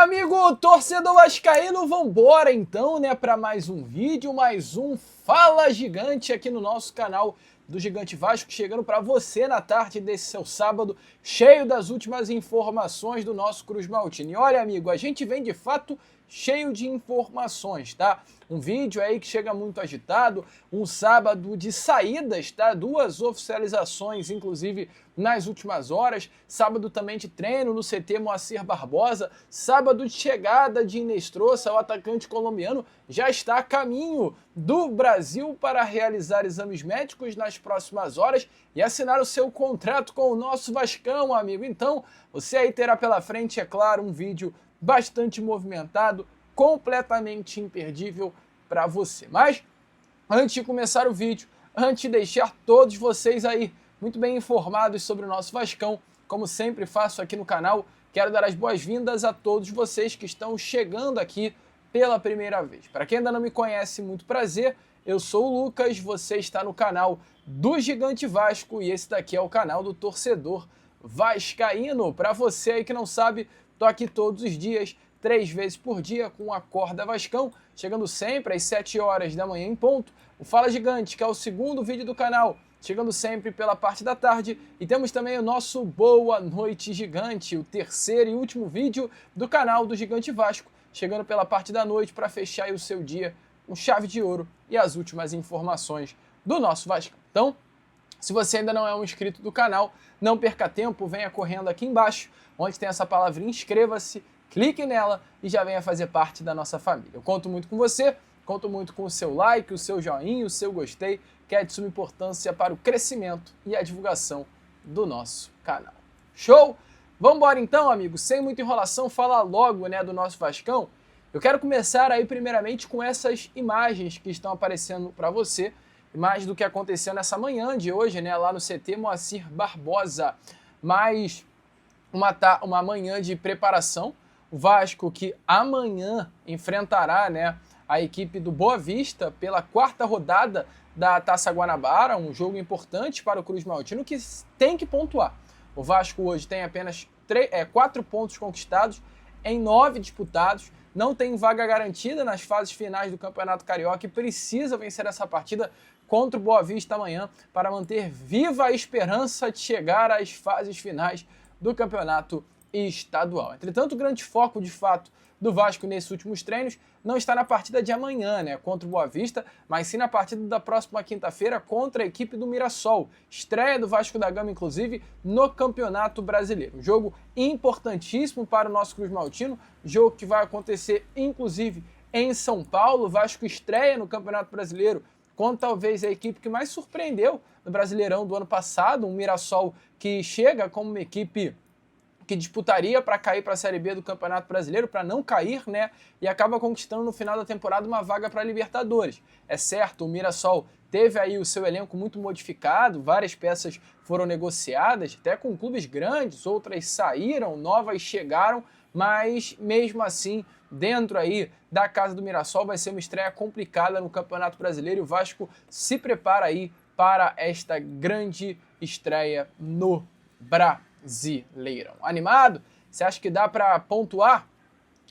amigo torcedor vascaíno, vambora então, né, para mais um vídeo, mais um Fala Gigante aqui no nosso canal do Gigante Vasco, chegando para você na tarde desse seu sábado, cheio das últimas informações do nosso Cruz Maltino. E olha, amigo, a gente vem de fato cheio de informações, tá? Um vídeo aí que chega muito agitado, um sábado de saídas, tá? 2 oficializações, inclusive, nas últimas horas. Sábado também de treino no CT Moacir Barbosa. Sábado de chegada de Inestrosa, o atacante colombiano, já está a caminho do Brasil para realizar exames médicos nas próximas horas e assinar o seu contrato com o nosso Vascão, amigo. Então, você aí terá pela frente, é claro, um vídeo bastante movimentado, completamente imperdível para você. Mas, antes de começar o vídeo, antes de deixar todos vocês aí muito bem informados sobre o nosso Vascão, como sempre faço aqui no canal, quero dar as boas-vindas a todos vocês que estão chegando aqui pela primeira vez. Para quem ainda não me conhece, muito prazer, eu sou o Lucas, você está no canal do Gigante Vasco e esse daqui é o canal do torcedor vascaíno. Para você aí que não sabe, tô aqui todos os dias, 3 vezes por dia, com a Acorda Vascão, chegando sempre às 7 horas da manhã em ponto. O Fala Gigante, que é o segundo vídeo do canal, chegando sempre pela parte da tarde. E temos também o nosso Boa Noite Gigante, o terceiro e último vídeo do canal do Gigante Vasco, chegando pela parte da noite para fechar aí o seu dia com chave de ouro e as últimas informações do nosso Vasco. Então, se você ainda não é um inscrito do canal, não perca tempo, venha correndo aqui embaixo, onde tem essa palavrinha inscreva-se, clique nela e já venha fazer parte da nossa família. Eu conto muito com você, conto muito com o seu like, o seu joinha, o seu gostei, que é de suma importância para o crescimento e a divulgação do nosso canal. Show? Vamos embora então, amigos, sem muita enrolação, falar logo, né, do nosso Vascão. Eu quero começar aí primeiramente com essas imagens que estão aparecendo para você, imagens do que aconteceu nessa manhã de hoje, né, lá no CT Moacir Barbosa. Mais uma manhã de preparação. O Vasco que amanhã enfrentará, né, a equipe do Boa Vista pela 4ª rodada da Taça Guanabara, um jogo importante para o Cruz Maltino que tem que pontuar. O Vasco hoje tem apenas 4 pontos conquistados em 9 disputados, não tem vaga garantida nas fases finais do Campeonato Carioca e precisa vencer essa partida contra o Boa Vista amanhã para manter viva a esperança de chegar às fases finais do Campeonato Estadual. Entretanto, o grande foco, de fato, do Vasco nesses últimos treinos não está na partida de amanhã, né, contra o Boa Vista, mas sim na partida da próxima quinta-feira contra a equipe do Mirassol. Estreia do Vasco da Gama, inclusive, no Campeonato Brasileiro. Um jogo importantíssimo para o nosso Cruz Maltino, jogo que vai acontecer, inclusive, em São Paulo. O Vasco estreia no Campeonato Brasileiro contra talvez a equipe que mais surpreendeu no Brasileirão do ano passado, um Mirassol que chega como uma equipe que disputaria para cair para a Série B do Campeonato Brasileiro, para não cair, né? E acaba conquistando no final da temporada uma vaga para a Libertadores. É certo, o Mirassol teve aí o seu elenco muito modificado, várias peças foram negociadas, até com clubes grandes, outras saíram, novas chegaram, mas mesmo assim, dentro aí da casa do Mirassol, vai ser uma estreia complicada no Campeonato Brasileiro e o Vasco se prepara aí para esta grande estreia no Brasileirão. Animado? Você acha que dá para pontuar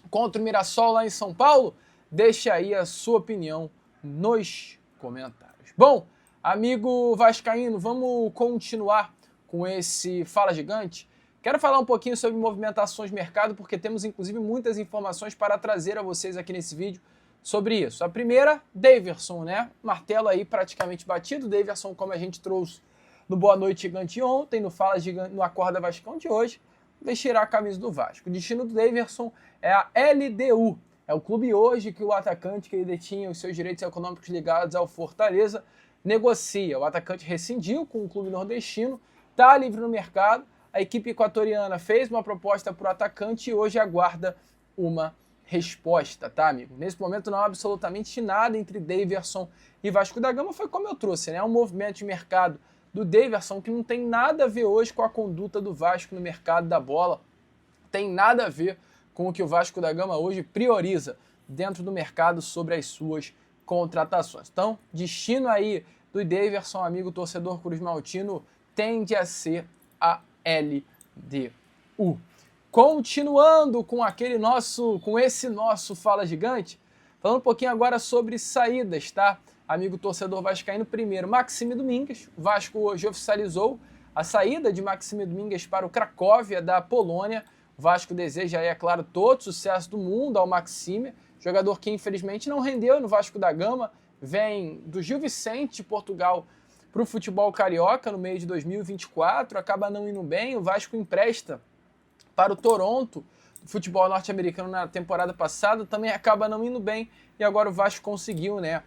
contra o Mirassol lá em São Paulo? Deixa aí a sua opinião nos comentários. Bom, amigo vascaíno, vamos continuar com esse Fala Gigante. Quero falar um pouquinho sobre movimentações de mercado, porque temos inclusive muitas informações para trazer a vocês aqui nesse vídeo sobre isso. A primeira, Daverson, né? Martelo aí praticamente batido. Daverson, como a gente trouxe no Boa Noite Gigante ontem, no Fala Gigante, no Acorda Vascão de hoje, vestirá a camisa do Vasco. O destino do Daverson é a LDU. É o clube hoje que o atacante, que ele detinha os seus direitos econômicos ligados ao Fortaleza, negocia. O atacante rescindiu com o clube nordestino, está livre no mercado. A equipe equatoriana fez uma proposta para o atacante e hoje aguarda uma resposta, tá, amigo? Nesse momento não há absolutamente nada entre Daverson e Vasco da Gama, foi como eu trouxe, né? Um movimento de mercado do Daverson que não tem nada a ver hoje com a conduta do Vasco no mercado da bola, tem nada a ver com o que o Vasco da Gama hoje prioriza dentro do mercado sobre as suas contratações. Então, destino aí do Daverson, amigo torcedor Cruz Maltino, tende a ser a LDU. continuando com esse nosso Fala Gigante, falando um pouquinho agora sobre saídas, tá? Amigo torcedor vascaíno, primeiro, Maxime Domingues. O Vasco hoje oficializou a saída de Maxime Domingues para o Cracóvia da Polônia. O Vasco deseja aí, é claro, todo o sucesso do mundo ao Maxime, jogador que infelizmente não rendeu no Vasco da Gama, vem do Gil Vicente de Portugal para o futebol carioca no meio de 2024, acaba não indo bem, o Vasco empresta para o Toronto, do futebol norte-americano na temporada passada, também acaba não indo bem, e agora o Vasco conseguiu, né,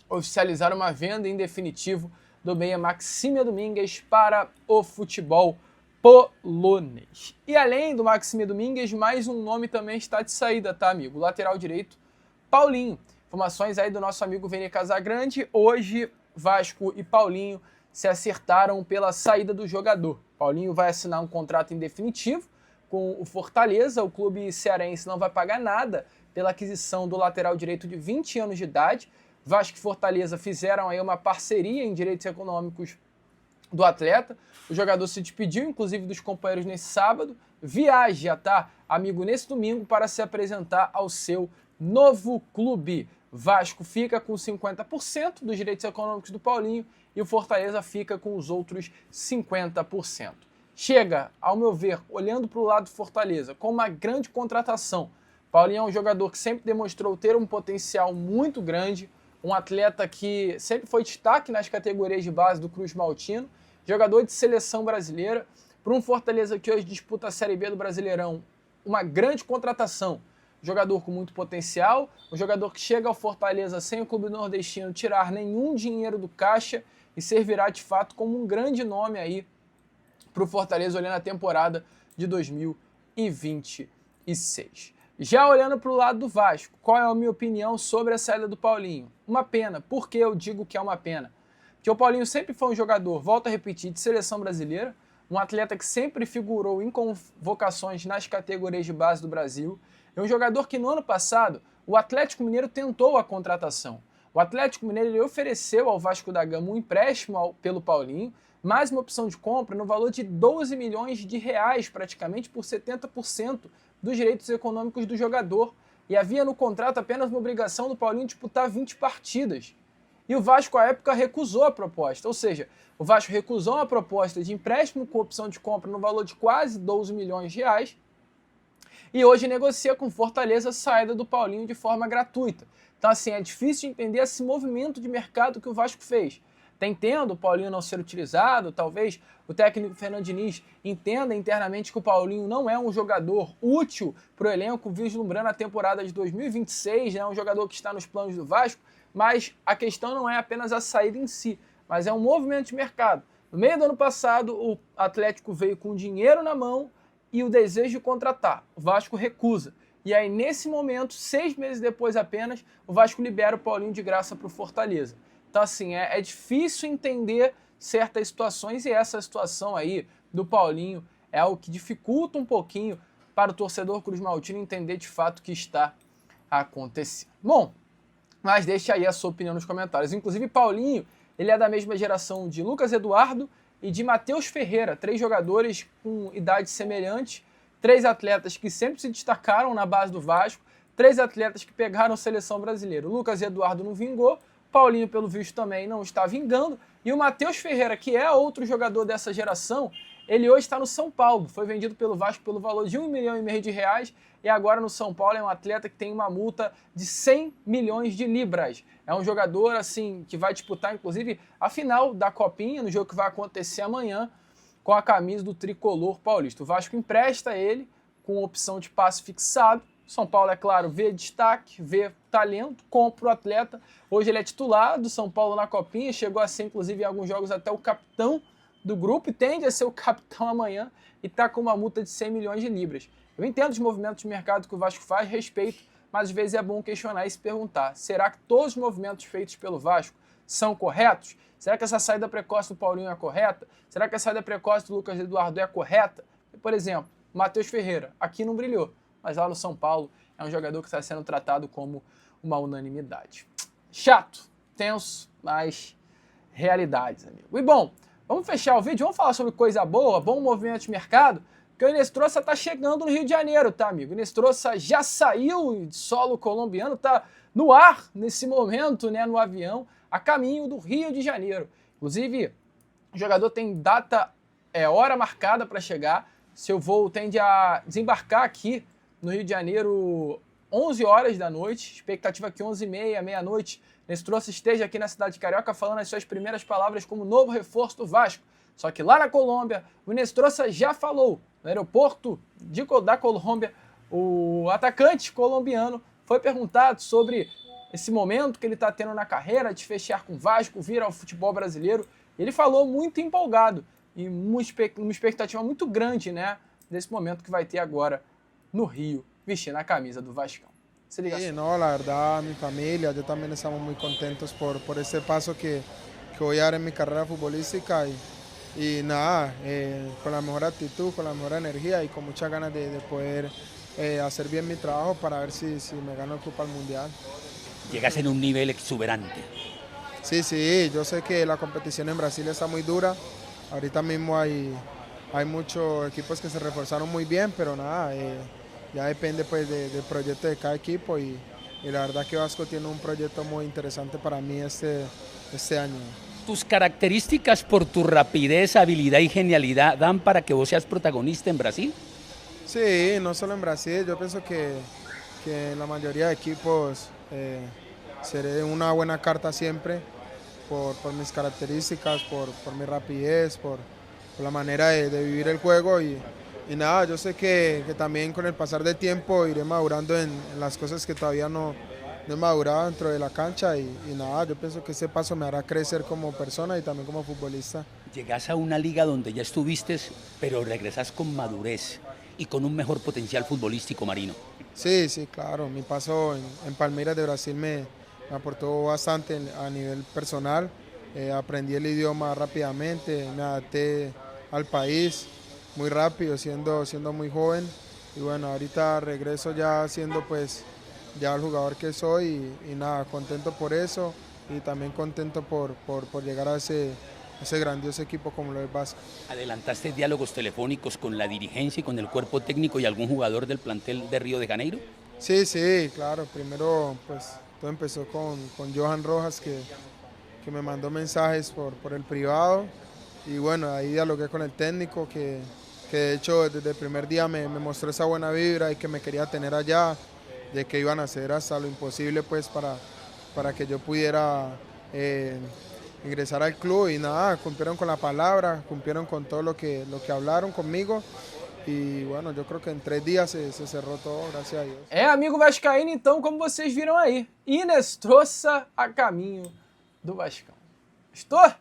oficializar uma venda em definitivo do meia Maxime Domingues para o futebol polonês. E além do Maxime Domingues, mais um nome também está de saída, tá, amigo? O lateral direito, Paulinho. Informações aí do nosso amigo Vene Casagrande. Hoje, Vasco e Paulinho se acertaram pela saída do jogador. Paulinho vai assinar um contrato em definitivo com o Fortaleza. O clube cearense não vai pagar nada pela aquisição do lateral direito de 20 anos de idade. Vasco e Fortaleza fizeram aí uma parceria em direitos econômicos do atleta. O jogador se despediu, inclusive, dos companheiros nesse sábado. Viaja, tá, amigo, nesse domingo para se apresentar ao seu novo clube. Vasco fica com 50% dos direitos econômicos do Paulinho e o Fortaleza fica com os outros 50%. Chega, ao meu ver, olhando para o lado do Fortaleza, com uma grande contratação. Paulinho é um jogador que sempre demonstrou ter um potencial muito grande, um atleta que sempre foi destaque nas categorias de base do Cruz Maltino, jogador de seleção brasileira, para um Fortaleza que hoje disputa a Série B do Brasileirão, uma grande contratação. Jogador com muito potencial, um jogador que chega ao Fortaleza sem o clube nordestino tirar nenhum dinheiro do caixa e servirá de fato como um grande nome aí para o Fortaleza olhando a temporada de 2026. Já olhando para o lado do Vasco, qual é a minha opinião sobre a saída do Paulinho? Uma pena. Por que eu digo que é uma pena? Porque o Paulinho sempre foi um jogador, volto a repetir, de seleção brasileira, um atleta que sempre figurou em convocações nas categorias de base do Brasil. É um jogador que no ano passado o Atlético Mineiro tentou a contratação. O Atlético Mineiro ele ofereceu ao Vasco da Gama um empréstimo pelo Paulinho, mais uma opção de compra no valor de 12 milhões de reais, praticamente por 70% dos direitos econômicos do jogador. E havia no contrato apenas uma obrigação do Paulinho disputar 20 partidas. E o Vasco, à época, recusou a proposta. Ou seja, o Vasco recusou a proposta de empréstimo com opção de compra no valor de quase 12 milhões de reais. E hoje negocia com Fortaleza a saída do Paulinho de forma gratuita. Então, assim, é difícil de entender esse movimento de mercado que o Vasco fez. Tá entendendo o Paulinho não ser utilizado, talvez o técnico Fernando Diniz entenda internamente que o Paulinho não é um jogador útil para o elenco, vislumbrando a temporada de 2026, é um jogador que está nos planos do Vasco, mas a questão não é apenas a saída em si, mas é um movimento de mercado. No meio do ano passado, o Atlético veio com dinheiro na mão e o desejo de contratar. O Vasco recusa. E aí, nesse momento, 6 meses depois apenas, o Vasco libera o Paulinho de graça para o Fortaleza. Então, assim, é difícil entender certas situações e essa situação aí do Paulinho é algo que dificulta um pouquinho para o torcedor Cruz Maltino entender de fato o que está acontecendo. Bom, mas deixa aí a sua opinião nos comentários. Inclusive, Paulinho, ele é da mesma geração de Lucas Eduardo e de Matheus Ferreira, 3 jogadores com idade semelhante, 3 atletas que sempre se destacaram na base do Vasco, 3 atletas que pegaram a seleção brasileira. O Lucas Eduardo não vingou, Paulinho, pelo visto, também não está vingando, e o Matheus Ferreira, que é outro jogador dessa geração, ele hoje está no São Paulo, foi vendido pelo Vasco pelo valor de 1,5 milhão de reais, e agora no São Paulo é um atleta que tem uma multa de 100 milhões de libras. É um jogador, assim, que vai disputar, inclusive, a final da Copinha, no jogo que vai acontecer amanhã, com a camisa do tricolor paulista. O Vasco empresta ele com opção de passe fixado. São Paulo, é claro, vê destaque, vê talento, compra o atleta. Hoje ele é titular do São Paulo na Copinha, chegou a ser, inclusive, em alguns jogos até o capitão do grupo e tende a ser o capitão amanhã e está com uma multa de 100 milhões de libras. Eu entendo os movimentos de mercado que o Vasco faz, respeito, mas às vezes é bom questionar e se perguntar, será que todos os movimentos feitos pelo Vasco são corretos? Será que essa saída precoce do Paulinho é correta? Será que a saída precoce do Lucas Eduardo é correta? Por exemplo, Matheus Ferreira, aqui não brilhou, mas lá no São Paulo é um jogador que está sendo tratado como uma unanimidade. Chato, tenso, mas realidades, amigo. E bom, vamos fechar o vídeo, vamos falar sobre coisa boa, bom movimento de mercado. porque o Inestrosa tá chegando no Rio de Janeiro, tá, amigo? O Inestrosa já saiu de solo colombiano, tá no ar nesse momento, né, no avião, a caminho do Rio de Janeiro. Inclusive, o jogador tem data, hora marcada para chegar. Seu voo tende a desembarcar aqui no Rio de Janeiro 11 horas da noite, expectativa que 11h30, meia-noite, Inestrosa esteja aqui na cidade de Carioca falando as suas primeiras palavras como novo reforço do Vasco. Só que lá na Colômbia, o Inestrosa já falou, no aeroporto da Colômbia, o atacante colombiano foi perguntado sobre esse momento que ele está tendo na carreira de fechar com o Vasco, vir ao futebol brasileiro. Ele falou muito empolgado e uma expectativa muito grande, né, desse momento que vai ter agora no Rio, vestindo a camisa do Vascão. Se liga. Sí, no, la verdad, mi familia, yo también estamos muy contentos por ese paso que voy a dar en mi carrera futbolística y nada, con la mejor actitud, con la mejor energía y con muchas ganas de poder hacer bien mi trabajo para ver si me gano el Copa al Mundial. Llegas en un nivel exuberante. Sí, sí, yo sé que la competición en Brasil está muy dura. Ahorita mismo hay muchos equipos que se reforzaron muy bien, pero nada, ya depende pues del proyecto de cada equipo y la verdad que Vasco tiene un proyecto muy interesante para mí este año. Tus características por tu rapidez, habilidad y genialidad dan para que vos seas protagonista en Brasil. Sí, no solo en Brasil, yo pienso que en la mayoría de equipos seré una buena carta siempre por mis características, por mi rapidez, por la manera de vivir el juego y nada, yo sé que también con el pasar del tiempo iré madurando en las cosas que todavía no he madurado dentro de la cancha y nada, yo pienso que ese paso me hará crecer como persona y también como futbolista. Llegas a una liga donde ya estuviste, pero regresas con madurez y con un mejor potencial futbolístico, Marino. Sí, sí, claro, mi paso en Palmeiras de Brasil me aportó bastante a nivel personal, aprendí el idioma rápidamente, me adapté al país muy rápido, siendo muy joven y bueno, ahorita regreso ya siendo pues ya el jugador que soy y nada, contento por eso y también contento por llegar a ese grandioso equipo como lo es Vasco. ¿Adelantaste diálogos telefónicos con la dirigencia y con el cuerpo técnico y algún jugador del plantel de Río de Janeiro? Sí, sí, claro, primero pues todo empezó con Johan Rojas que me mandó mensajes por el privado y bueno, ahí dialogué con el técnico que de hecho desde el primer día me mostró esa buena vibra y que me quería tener allá, de que iban a hacer hasta lo imposible pues para que yo pudiera ingresar al club y nada, cumplieron con la palabra, cumplieron con todo lo que hablaron conmigo e bueno, eu creo que em 3 dias se cerrou todo, graças a Deus. Amigo vascaíno, então, como vocês viram aí, Inestrosa a caminho do Vascão. Gostou?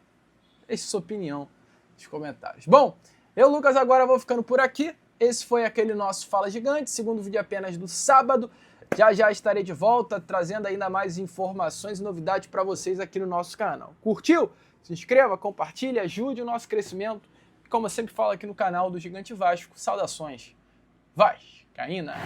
Deixe sua opinião nos comentários. Bom, eu, Lucas, agora vou ficando por aqui. Esse foi aquele nosso Fala Gigante, segundo vídeo apenas do sábado. Já estarei de volta, trazendo ainda mais informações e novidades para vocês aqui no nosso canal. Curtiu? Se inscreva, compartilhe, ajude o nosso crescimento. E como eu sempre falo aqui no canal do Gigante Vasco, saudações vascaínas!